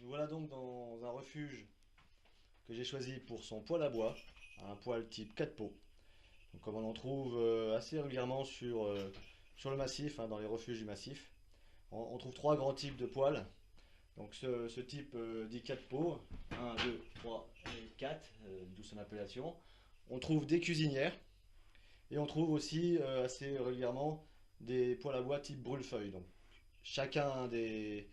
Nous voilà donc dans un refuge que j'ai choisi pour son poêle à bois, un poêle type 4 pots. Donc, comme on en trouve assez régulièrement sur le massif, dans les refuges du massif. On trouve trois grands types de poêles. Donc ce type dit 4 pots, 1, 2, 3 et 4, d'où son appellation. On trouve des cuisinières et on trouve aussi assez régulièrement des poêles à bois type brûle-feuille. Donc chacun des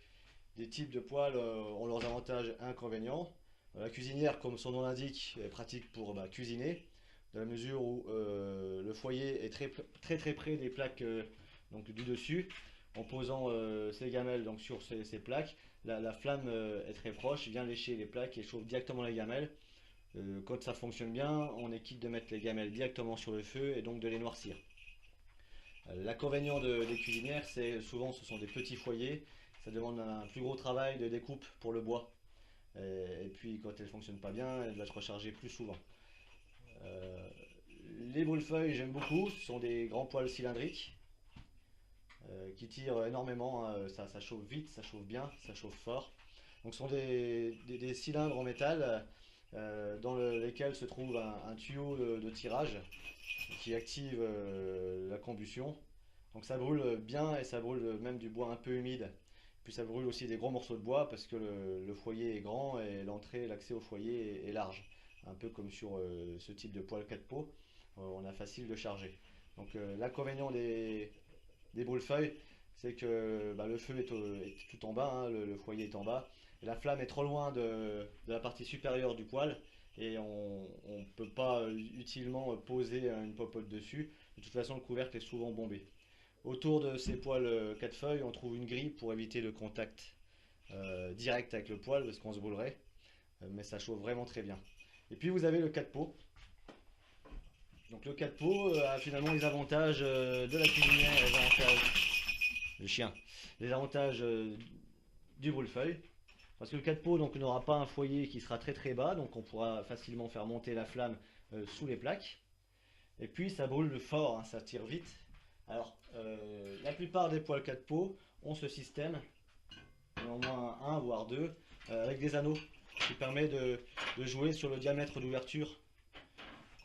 types de poêles ont leurs avantages et inconvénients. La cuisinière, comme son nom l'indique, est pratique pour cuisiner, dans la mesure où le foyer est très près des plaques donc, du dessus. En posant ses gamelles donc, sur ces plaques, la flamme est très proche, vient lécher les plaques et chauffe directement les gamelles. Quand ça fonctionne bien, on est quitte de mettre les gamelles directement sur le feu et donc de les noircir. L'inconvénient des cuisinières, c'est souvent ce sont des petits foyers, ça demande un plus gros travail de découpe pour le bois. Et puis quand elle ne fonctionne pas bien, elle va se recharger plus souvent. Euh, les brûle-feuilles, j'aime beaucoup, ce sont des grands poêles cylindriques qui tirent énormément, ça chauffe vite, ça chauffe bien, ça chauffe fort. Donc ce sont des cylindres en métal dans lesquels se trouve un tuyau de tirage qui active la combustion. Donc ça brûle bien et ça brûle même du bois un peu humide. Puis ça brûle aussi des gros morceaux de bois parce que le foyer est grand et l'entrée, l'accès au foyer est large. Un peu comme sur ce type de poêle 4 pots, on a facile de charger. Donc l'inconvénient des brûle-feuilles, c'est que le feu est tout en bas, le foyer est en bas, et la flamme est trop loin de la partie supérieure du poêle, et on ne peut pas utilement poser une popote dessus. De toute façon, le couvercle est souvent bombé. Autour de ces poêles 4 feuilles, on trouve une grille pour éviter le contact direct avec le poêle, parce qu'on se brûlerait, mais ça chauffe vraiment très bien. Et puis vous avez le 4 pots. Donc le 4 pots a finalement les avantages de la cuisinière, les avantages le chien, les avantages du brûle-feuille. Parce que le 4 pots donc n'aura pas un foyer qui sera très bas, donc on pourra facilement faire monter la flamme sous les plaques. Et puis ça brûle fort, ça tire vite. Alors la plupart des poêles 4 pots ont ce système, au moins un voire deux, avec des anneaux, qui permet de jouer sur le diamètre d'ouverture.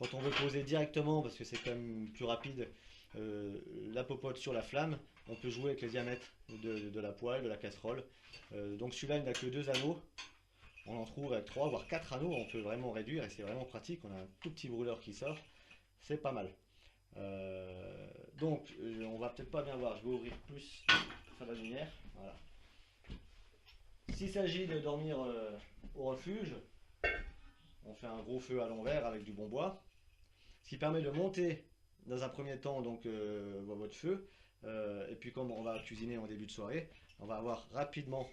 Quand on veut poser directement, parce que c'est quand même plus rapide, la popote sur la flamme, on peut jouer avec les diamètres de la poêle, de la casserole. Donc celui-là, il n'a que deux anneaux. On en trouve avec 3 voire 4 anneaux, on peut vraiment réduire et c'est vraiment pratique. On a un tout petit brûleur qui sort, c'est pas mal. Donc on va peut-être pas bien voir, je vais ouvrir plus sa lumière. Voilà. S'il s'agit de dormir au refuge, on fait un gros feu à l'envers avec du bon bois, ce qui permet de monter dans un premier temps donc votre feu, et puis comme on va cuisiner en début de soirée, on va avoir rapidement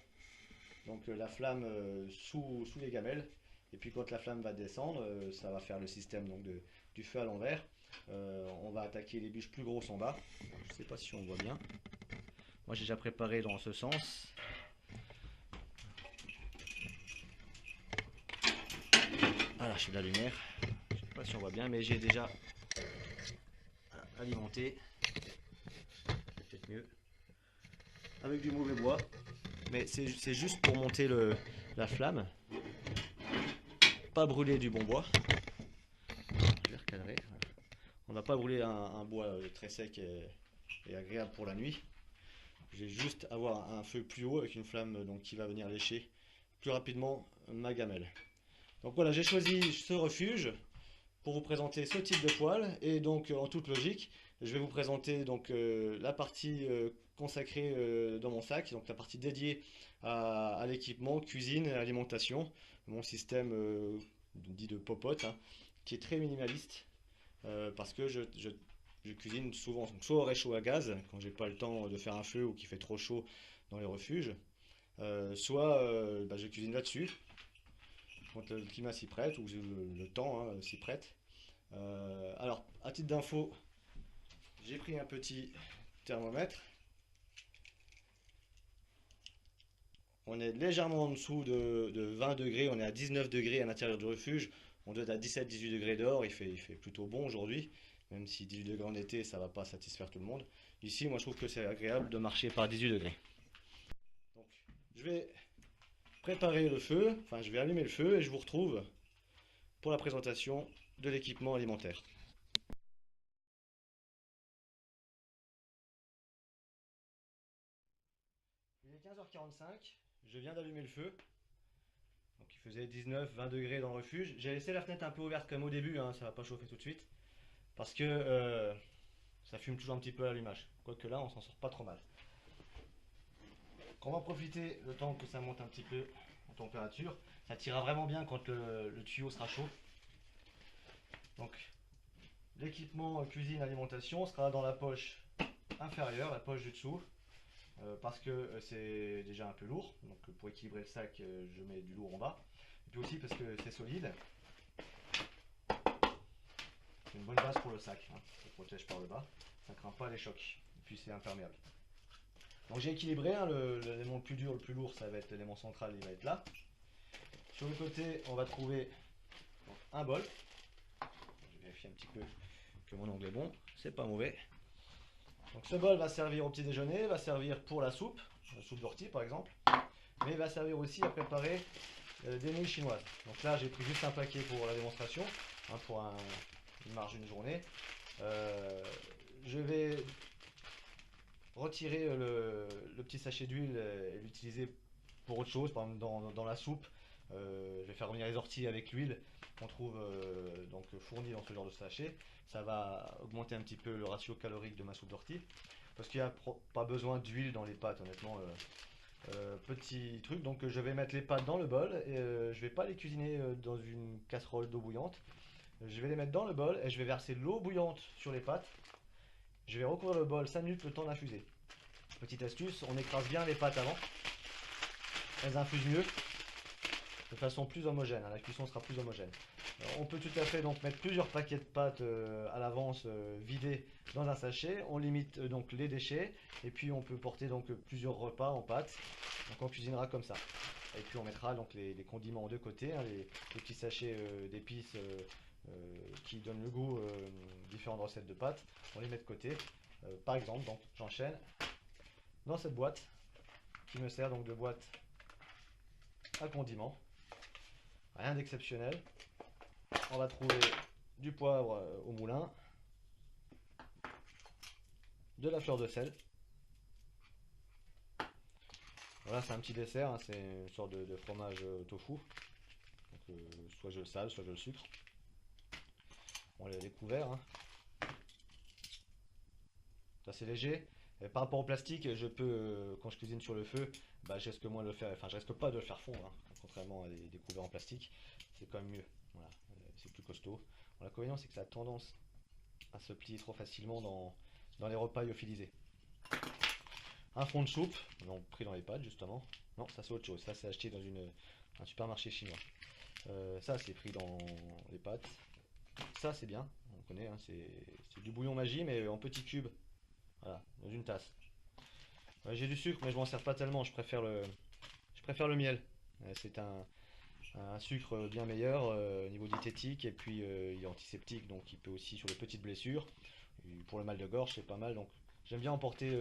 donc la flamme sous les gamelles, et puis quand la flamme va descendre, ça va faire le système donc du feu à l'envers. On va attaquer les bûches plus grosses en bas. Je sais pas si on voit bien. Moi j'ai déjà préparé dans ce sens. Voilà, je fais de la lumière. Je sais pas si on voit bien, mais j'ai déjà alimenté. Peut-être mieux. Avec du mauvais bois. Mais c'est juste pour monter la flamme. Pas brûler du bon bois. Je vais recadrer. On n'a pas brûlé un bois très sec et agréable pour la nuit. Je vais juste avoir un feu plus haut avec une flamme donc, qui va venir lécher plus rapidement ma gamelle. Donc voilà, j'ai choisi ce refuge pour vous présenter ce type de poêle, et donc en toute logique, je vais vous présenter donc la partie consacrée dans mon sac, donc la partie dédiée à l'équipement, cuisine et alimentation, mon système dit de popote, qui est très minimaliste, parce que je cuisine souvent, donc soit au réchaud à gaz, quand j'ai pas le temps de faire un feu ou qu'il fait trop chaud dans les refuges, soit je cuisine là-dessus, quand le climat s'y prête, ou le temps s'y prête. Alors, à titre d'info, j'ai pris un petit thermomètre. On est légèrement en dessous de 20 degrés, on est à 19 degrés à l'intérieur du refuge. On doit être à 17-18 degrés dehors, il fait plutôt bon aujourd'hui. Même si 18 degrés en été, ça ne va pas satisfaire tout le monde. Ici, moi je trouve que c'est agréable de marcher par 18 degrés. Donc, je vais préparer le feu, enfin je vais allumer le feu et je vous retrouve pour la présentation de l'équipement alimentaire. Il est 15h45, je viens d'allumer le feu. Donc il faisait 19-20 degrés dans le refuge. J'ai laissé la fenêtre un peu ouverte comme au début, hein, ça va pas chauffer tout de suite. Parce que ça fume toujours un petit peu à l'allumage. Quoique là on s'en sort pas trop mal. On va en profiter le temps que ça monte un petit peu en température. Ça tirera vraiment bien quand le tuyau sera chaud. Donc l'équipement cuisine alimentation sera dans la poche inférieure, la poche du dessous. Parce que c'est déjà un peu lourd, donc pour équilibrer le sac je mets du lourd en bas, et puis aussi parce que c'est solide, c'est une bonne base pour le sac, hein. Ça protège par le bas, ça ne craint pas les chocs, et puis c'est imperméable. Donc j'ai équilibré, hein, l'élément le plus dur, le plus lourd, ça va être l'élément central, il va être là. Sur le côté on va trouver un bol, je vérifie un petit peu que mon angle est bon, c'est pas mauvais. Donc ce bol va servir au petit déjeuner, va servir pour la soupe d'ortie par exemple, mais il va servir aussi à préparer des nouilles chinoises. Donc là j'ai pris juste un paquet pour la démonstration, hein, pour une marge d'une journée. Je vais retirer le petit sachet d'huile et l'utiliser pour autre chose, par exemple dans la soupe. Je vais faire revenir les orties avec l'huile qu'on trouve donc fournie dans ce genre de sachet. Ça va augmenter un petit peu le ratio calorique de ma soupe d'ortie. Parce qu'il n'y a pas besoin d'huile dans les pâtes, honnêtement. Petit truc, donc je vais mettre les pâtes dans le bol et je vais pas les cuisiner dans une casserole d'eau bouillante. Je vais les mettre dans le bol et je vais verser l'eau bouillante sur les pâtes. Je vais recouvrir le bol 5 minutes le temps d'infuser. Petite astuce, on écrase bien les pâtes avant. Elles infusent mieux, de façon plus homogène, hein, la cuisson sera plus homogène. Alors, on peut tout à fait donc mettre plusieurs paquets de pâtes à l'avance vidés dans un sachet. On limite donc les déchets et puis on peut porter donc plusieurs repas en pâtes. Donc on cuisinera comme ça. Et puis on mettra donc les condiments de côté, hein, les petits sachets d'épices qui donnent le goût différentes recettes de pâtes. On les met de côté. Par exemple, donc j'enchaîne dans cette boîte qui me sert donc de boîte à condiments. Rien d'exceptionnel. On va trouver du poivre au moulin, de la fleur de sel. Voilà, c'est un petit dessert, hein, c'est une sorte de fromage tofu. Donc, soit je le sale, soit je le sucre. On les couverts. Hein. C'est assez léger. Et par rapport au plastique, je peux, quand je cuisine sur le feu, bah, je risque moins de le faire, enfin je risque pas de le faire fondre, hein, contrairement à des couverts en plastique. C'est quand même mieux. Voilà, c'est plus costaud. Bon, l'inconvénient, c'est que ça a tendance à se plier trop facilement dans les repas lyophilisés. Un fond de soupe, non, pris dans les pâtes justement. Non, ça c'est autre chose. Ça c'est acheté dans un supermarché chinois. Ça c'est pris dans les pâtes. Ça c'est bien, on connaît, hein, c'est du bouillon magie mais en petits cubes. Voilà, dans une tasse. J'ai du sucre mais je m'en sers pas tellement, je préfère le miel. C'est un sucre bien meilleur au niveau diététique et puis il est antiseptique donc il peut aussi sur les petites blessures. Et pour le mal de gorge c'est pas mal donc j'aime bien emporter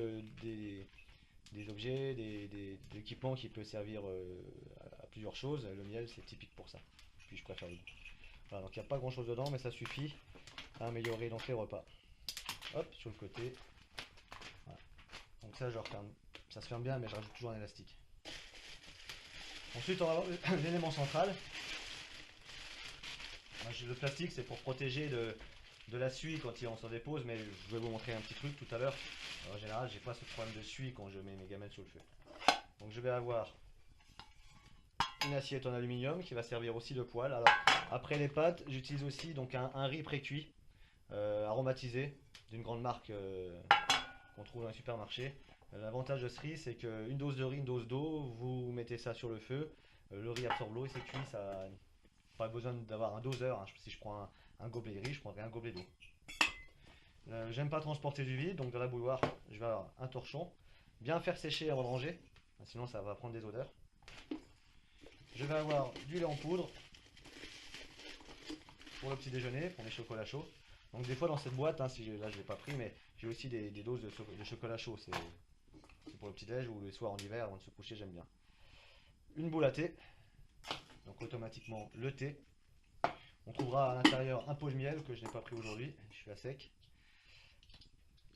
des objets, des équipements qui peuvent servir à plusieurs choses. Le miel c'est typique pour ça. Puis je préfère le goût. Voilà, donc il n'y a pas grand chose dedans mais ça suffit à améliorer donc les repas. Hop, sur le côté. Voilà. Donc ça je referme. Ça se ferme bien mais je rajoute toujours un élastique. Ensuite on va avoir l'élément central. Le plastique c'est pour protéger de la suie quand on s'en dépose, mais je vais vous montrer un petit truc tout à l'heure. En général j'ai pas ce problème de suie quand je mets mes gamelles sur le feu. Donc je vais avoir une assiette en aluminium qui va servir aussi de poêle. Alors après les pâtes j'utilise aussi donc un riz pré-cuit aromatisé d'une grande marque qu'on trouve dans les supermarchés. L'avantage de ce riz c'est qu'une dose de riz, une dose d'eau, vous mettez ça sur le feu, le riz absorbe l'eau et c'est cuit, ça pas besoin d'avoir un doseur, hein. Si je prends un gobelet de riz, je prendrai un gobelet d'eau. J'aime pas transporter du vide, donc dans la bouilloire, je vais avoir un torchon. Bien faire sécher avant de ranger, sinon ça va prendre des odeurs. Je vais avoir du lait en poudre pour le petit déjeuner, pour mes chocolats chauds. Donc des fois dans cette boîte, hein, là je l'ai pas pris, mais j'ai aussi des doses de chocolat chaud. C'est pour le petit déj ou les soirs en hiver avant de se coucher, j'aime bien. une boule à thé, donc automatiquement le thé. On trouvera à l'intérieur un pot de miel que je n'ai pas pris aujourd'hui, je suis à sec.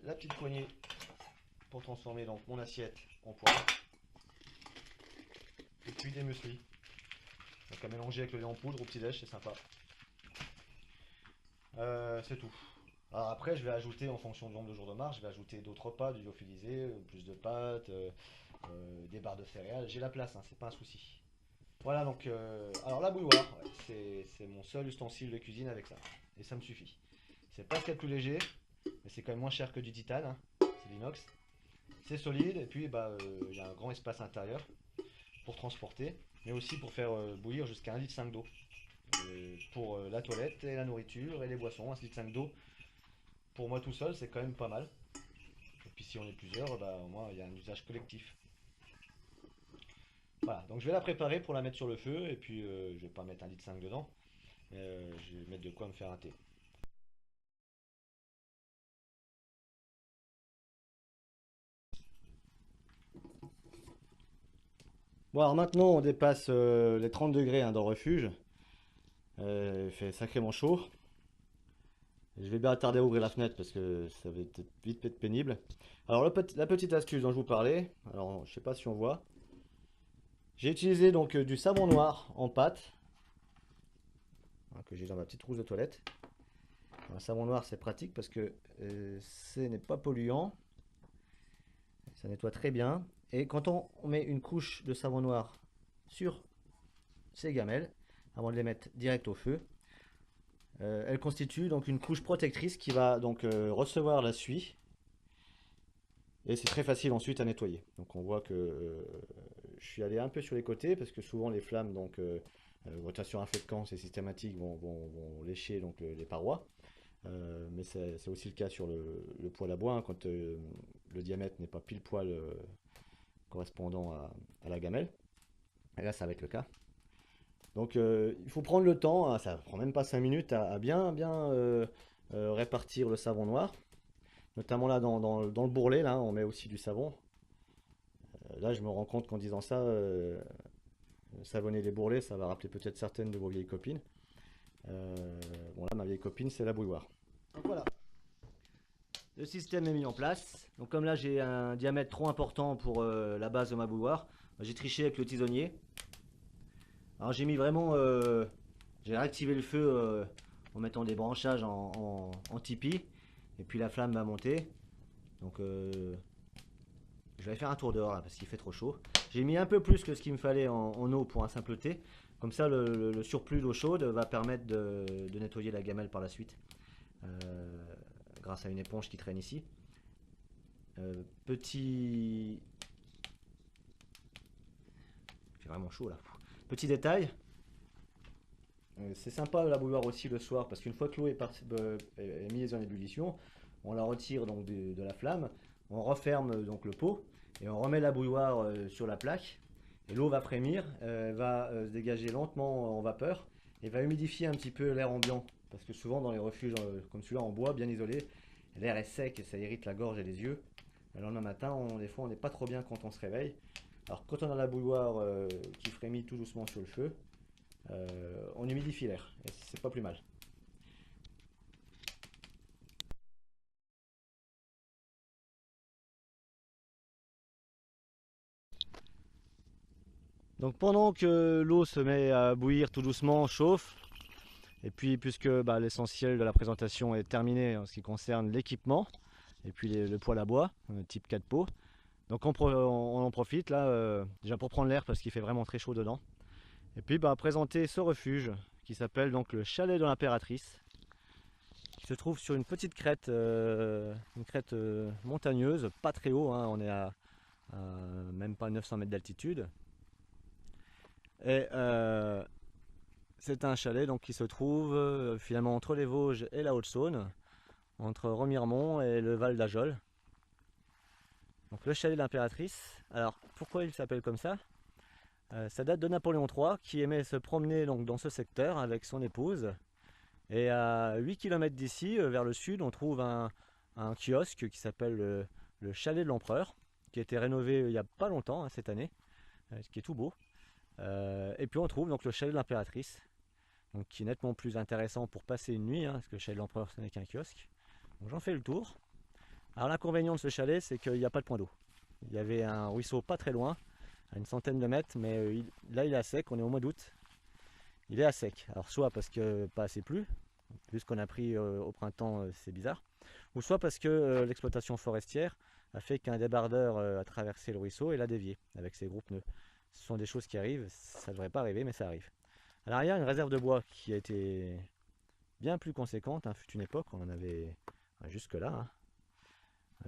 La petite poignée pour transformer donc mon assiette en poêle. Et puis des muesli. Donc à mélanger avec le lait en poudre au petit-déj, c'est sympa. C'est tout. Alors après, je vais ajouter en fonction du nombre de jours de marche, je vais ajouter d'autres repas, du lyophilisé, plus de pâtes, des barres de céréales. J'ai la place, hein, c'est pas un souci. Voilà donc, alors la bouilloire, ouais, c'est mon seul ustensile de cuisine avec ça. Et ça me suffit. C'est pas ce qu'il y a de plus léger, mais c'est quand même moins cher que du titane, hein. C'est l'inox. C'est solide et puis bah, il y a un grand espace intérieur pour transporter, mais aussi pour faire bouillir jusqu'à 1,5 litre d'eau. Pour la toilette et la nourriture et les boissons, 1,5 litre d'eau. Pour moi tout seul, c'est quand même pas mal. Et puis si on est plusieurs, bah, au moins il y a un usage collectif. Voilà, donc je vais la préparer pour la mettre sur le feu et puis je vais pas mettre 1,5 litre dedans. Je vais mettre de quoi me faire un thé. Bon alors maintenant on dépasse les 30 degrés hein, dans le refuge. Il fait sacrément chaud. Je vais bien tarder à ouvrir la fenêtre parce que ça va être vite être pénible. Alors la petite astuce dont je vous parlais, alors je sais pas si on voit. J'ai utilisé donc du savon noir en pâte hein, que j'ai dans ma petite trousse de toilette. Un savon noir c'est pratique parce que ce n'est pas polluant, ça nettoie très bien. Et quand on met une couche de savon noir sur ces gamelles, avant de les mettre direct au feu, elle constitue donc une couche protectrice qui va donc recevoir la suie. Et c'est très facile ensuite à nettoyer. Donc on voit que je suis allé un peu sur les côtés parce que souvent les flammes, donc rotation à feu de camp, c'est systématique, vont lécher donc, les parois. Mais c'est aussi le cas sur le poêle à bois, hein, quand le diamètre n'est pas pile poil correspondant à la gamelle. Et là ça va être le cas. Donc il faut prendre le temps, hein, ça prend même pas 5 minutes à bien répartir le savon noir. Notamment là dans le bourrelet, là, on met aussi du savon. Là, je me rends compte qu'en disant ça, savonner les bourrelets, ça va rappeler peut-être certaines de vos vieilles copines. Bon là, ma vieille copine, c'est la bouilloire. Donc voilà, le système est mis en place. Donc comme là, j'ai un diamètre trop important pour la base de ma bouilloire, j'ai triché avec le tisonnier. Alors j'ai mis vraiment, j'ai réactivé le feu en mettant des branchages en tipi. Et puis la flamme va monter. Donc je vais faire un tour dehors là, parce qu'il fait trop chaud. J'ai mis un peu plus que ce qu'il me fallait en eau pour un simple thé. Comme ça le surplus d'eau chaude va permettre de nettoyer la gamelle par la suite. Grâce à une éponge qui traîne ici. Petit... Il fait vraiment chaud là. Petit détail. C'est sympa la bouilloire aussi le soir parce qu'une fois que l'eau est mise en ébullition, on la retire donc de la flamme, on referme donc le pot et on remet la bouilloire sur la plaque et l'eau va frémir, va se dégager lentement en vapeur et va humidifier un petit peu l'air ambiant parce que souvent dans les refuges comme celui-là en bois bien isolé, l'air est sec et ça irrite la gorge et les yeux. Le lendemain matin, des fois on n'est pas trop bien quand on se réveille. Alors quand on a la bouilloire qui frémit tout doucement sur le feu, on humidifie l'air et c'est pas plus mal. Donc pendant que l'eau se met à bouillir tout doucement, chauffe, et puis puisque l'essentiel de la présentation est terminé en ce qui concerne l'équipement, et puis le poêle à bois, type 4 pots, donc on en profite là déjà pour prendre l'air parce qu'il fait vraiment très chaud dedans. Et puis présenter ce refuge qui s'appelle donc le chalet de l'impératrice, qui se trouve sur une petite crête, une crête montagneuse, pas très haut, hein, on est à même pas 900 mètres d'altitude. Et c'est un chalet donc, qui se trouve finalement entre les Vosges et la Haute-Saône, entre Remiremont et le Val d'Ajol. Donc le chalet de l'impératrice. Alors pourquoi il s'appelle comme ça? Ça date de Napoléon III qui aimait se promener donc, dans ce secteur avec son épouse. Et à 8 km d'ici, vers le sud, on trouve un kiosque qui s'appelle le chalet de l'Empereur, qui a été rénové il n'y a pas longtemps, hein, cette année, qui est tout beau. Et puis on trouve donc le chalet de l'impératrice, donc qui est nettement plus intéressant pour passer une nuit, hein, parce que le chalet de l'empereur ce n'est qu'un kiosque. Donc j'en fais le tour. Alors l'inconvénient de ce chalet, c'est qu'il n'y a pas de point d'eau. Il y avait un ruisseau pas très loin, à une centaine de mètres, mais là il est à sec, on est au mois d'août. Il est à sec. Alors soit parce que pas assez plu, vu ce qu'on a pris au printemps, c'est bizarre, ou soit parce que l'exploitation forestière a fait qu'un débardeur a traversé le ruisseau et l'a dévié avec ses gros pneus. Ce sont des choses qui arrivent, ça ne devrait pas arriver, mais ça arrive. À l'arrière, une réserve de bois qui a été bien plus conséquente, hein, fut une époque, on en avait jusque-là. Hein.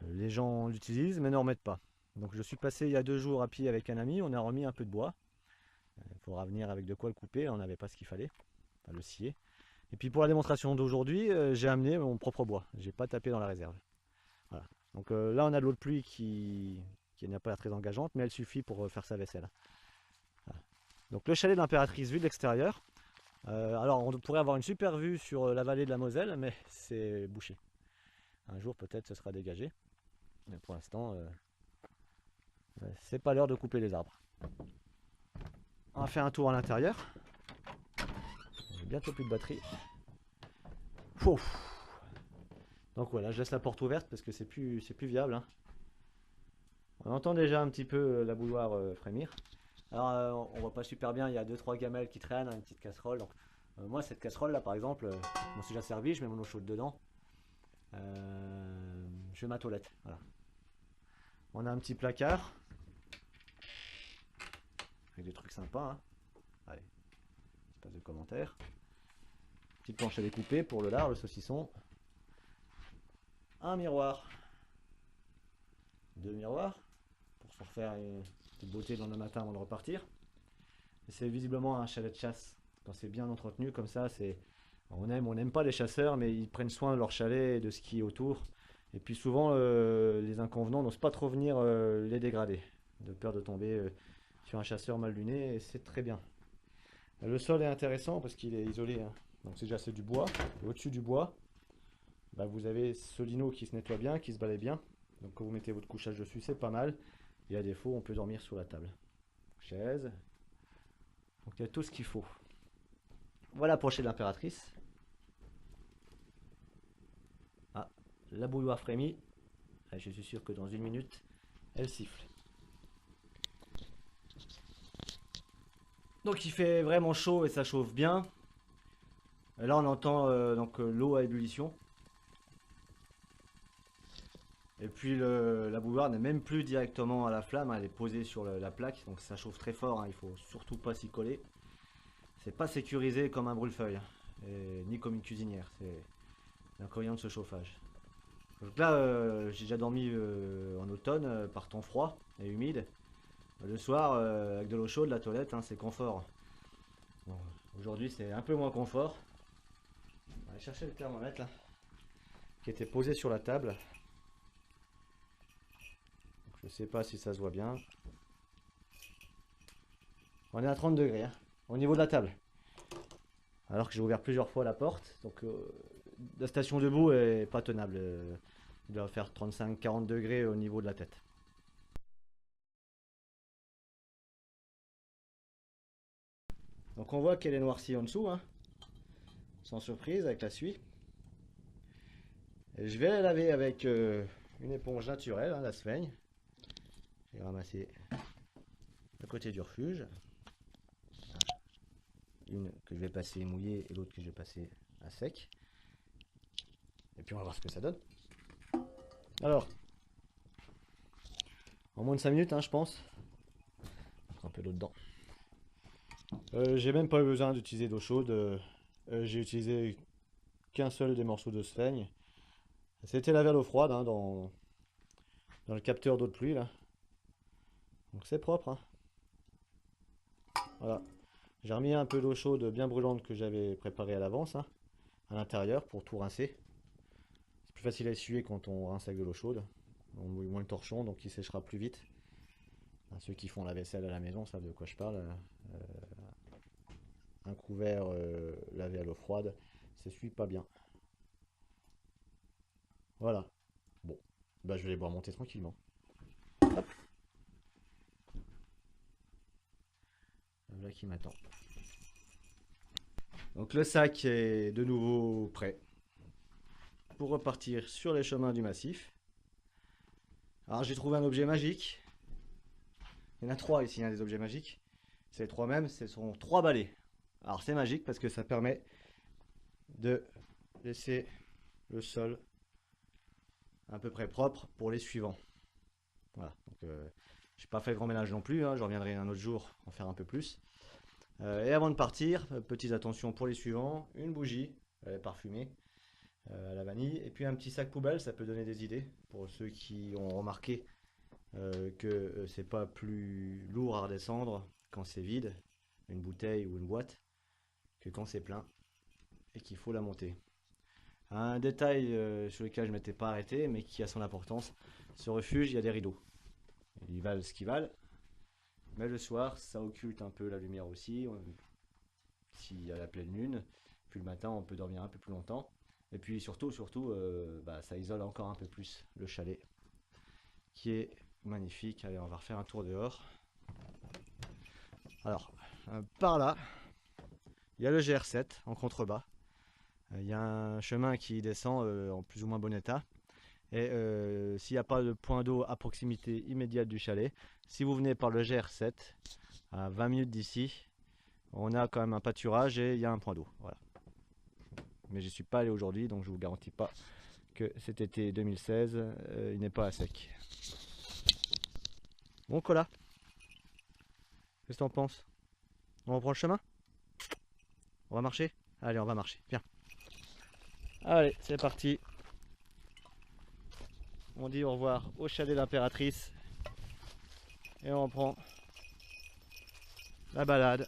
Les gens l'utilisent, mais ne remettent pas. Donc je suis passé il y a 2 jours à pied avec un ami, on a remis un peu de bois. Il faudra venir avec de quoi le couper, on n'avait pas ce qu'il fallait, enfin, le scier. Et puis pour la démonstration d'aujourd'hui, j'ai amené mon propre bois, j'ai pas tapé dans la réserve. Voilà. Donc là on a de l'eau de pluie qui n'a pas l'air très engageante, mais elle suffit pour faire sa vaisselle. Voilà. Donc le chalet de l'impératrice vu de l'extérieur. Alors on pourrait avoir une super vue sur la vallée de la Moselle, mais c'est bouché. Un jour peut-être ce sera dégagé, mais pour l'instant c'est pas l'heure de couper les arbres. On va faire un tour à l'intérieur. J'ai bientôt plus de batterie. Ouf. Donc voilà, je laisse la porte ouverte parce que c'est plus viable. Hein. On entend déjà un petit peu la bouilloire frémir. Alors on voit pas super bien, il y a 2-3 gamelles qui traînent, une petite casserole. Donc, moi cette casserole là par exemple, je m'en suis déjà servi, je mets mon eau chaude dedans. Je fais ma toilette. Voilà. On a un petit placard. Avec des trucs sympas. Hein. Allez, pas de commentaires. Petite planche à découper pour le lard, le saucisson. Un miroir. 2 miroirs. Pour se refaire une petite beauté dans le matin avant de repartir. C'est visiblement un chalet de chasse. Quand c'est bien entretenu comme ça, c'est on n'aime pas les chasseurs, mais ils prennent soin de leur chalet et de ce qui est autour. Et puis souvent, les inconvenants n'osent pas trop venir les dégrader, de peur de tomber sur un chasseur mal luné, et c'est très bien. Le sol est intéressant parce qu'il est isolé. Hein. Donc c'est du bois. Et au-dessus du bois, bah, vous avez ce lino qui se nettoie bien, qui se balaye bien. Donc quand vous mettez votre couchage dessus, c'est pas mal. Et à défaut, on peut dormir sur la table. Chaise. Donc il y a tout ce qu'il faut. Voilà pour chez l'impératrice. Ah, la bouilloire frémit. Je suis sûr que dans 1 minute, elle siffle. Donc il fait vraiment chaud et ça chauffe bien. Et là on entend l'eau à ébullition. Et puis la bouilloire n'est même plus directement à la flamme, hein, elle est posée sur la plaque, donc ça chauffe très fort, hein, il faut surtout pas s'y coller. C'est pas sécurisé comme un brûle-feuille, ni comme une cuisinière, c'est l'inconvénient de ce chauffage. Donc là j'ai déjà dormi en automne par temps froid et humide. Le soir avec de l'eau chaude, la toilette, hein, c'est confort. Bon, aujourd'hui c'est un peu moins confort. On va aller chercher le thermomètre là, qui était posé sur la table. Je sais pas si ça se voit bien. On est à 30 degrés hein, au niveau de la table. Alors que j'ai ouvert plusieurs fois la porte. Donc la station debout est pas tenable. Il doit faire 35-40 degrés au niveau de la tête. Donc on voit qu'elle est noircie en dessous. Hein, sans surprise avec la suie. Et je vais la laver avec une éponge naturelle, hein, la Sveigne. J'ai ramassé à côté du refuge. Une que je vais passer mouillée et l'autre que je vais passer à sec. Et puis on va voir ce que ça donne. Alors, en moins de 5 minutes, hein, je pense. Un peu d'eau dedans. J'ai même pas eu besoin d'utiliser d'eau chaude. J'ai utilisé qu'un seul des morceaux de Sveigne. C'était lavé à l'eau froide hein, dans le capteur d'eau de pluie là. Donc c'est propre. Hein. Voilà. J'ai remis un peu d'eau chaude bien brûlante que j'avais préparée à l'avance hein, à l'intérieur pour tout rincer. C'est plus facile à essuyer quand on rince avec de l'eau chaude. On mouille moins le torchon donc il séchera plus vite. Enfin, ceux qui font la vaisselle à la maison savent de quoi je parle. Un couvert lavé à l'eau froide, ça s'essuie pas bien. Voilà. Bon, bah je vais les boire monter tranquillement. Hop. Là qui m'attend. Donc le sac est de nouveau prêt pour repartir sur les chemins du massif. Alors j'ai trouvé un objet magique. Il y en a 3 ici, hein, des objets magiques. C'est les 3 mêmes, ce sont 3 balais. Alors c'est magique parce que ça permet de laisser le sol à peu près propre pour les suivants. Voilà, donc j'ai pas fait le grand ménage non plus, hein, je reviendrai un autre jour en faire un peu plus. Et avant de partir, petites attentions pour les suivants, une bougie parfumée à la vanille, et puis un petit sac poubelle, ça peut donner des idées pour ceux qui ont remarqué que c'est pas plus lourd à redescendre quand c'est vide, une bouteille ou une boîte, que quand c'est plein et qu'il faut la monter. Un détail sur lequel je ne m'étais pas arrêté, mais qui a son importance, ce refuge, il y a des rideaux. Ils valent ce qu'ils valent, mais le soir, ça occulte un peu la lumière aussi, s'il y a la pleine lune, puis le matin, on peut dormir un peu plus longtemps, et puis surtout, ça isole encore un peu plus le chalet, qui est magnifique. Allez, on va refaire un tour dehors. Alors, par là, il y a le GR7 en contrebas. Il y a un chemin qui descend en plus ou moins bon état. Et s'il n'y a pas de point d'eau à proximité immédiate du chalet, si vous venez par le GR7, à 20 minutes d'ici, on a quand même un pâturage et il y a un point d'eau. Voilà. Mais je n'y suis pas allé aujourd'hui, donc je ne vous garantis pas que cet été 2016, il n'est pas à sec. Bon, Cola, qu'est-ce que t'en penses? On reprend le chemin? On va marcher? Allez, on va marcher, viens. Allez, c'est parti. On dit au revoir au chalet de l'impératrice. Et on prend la balade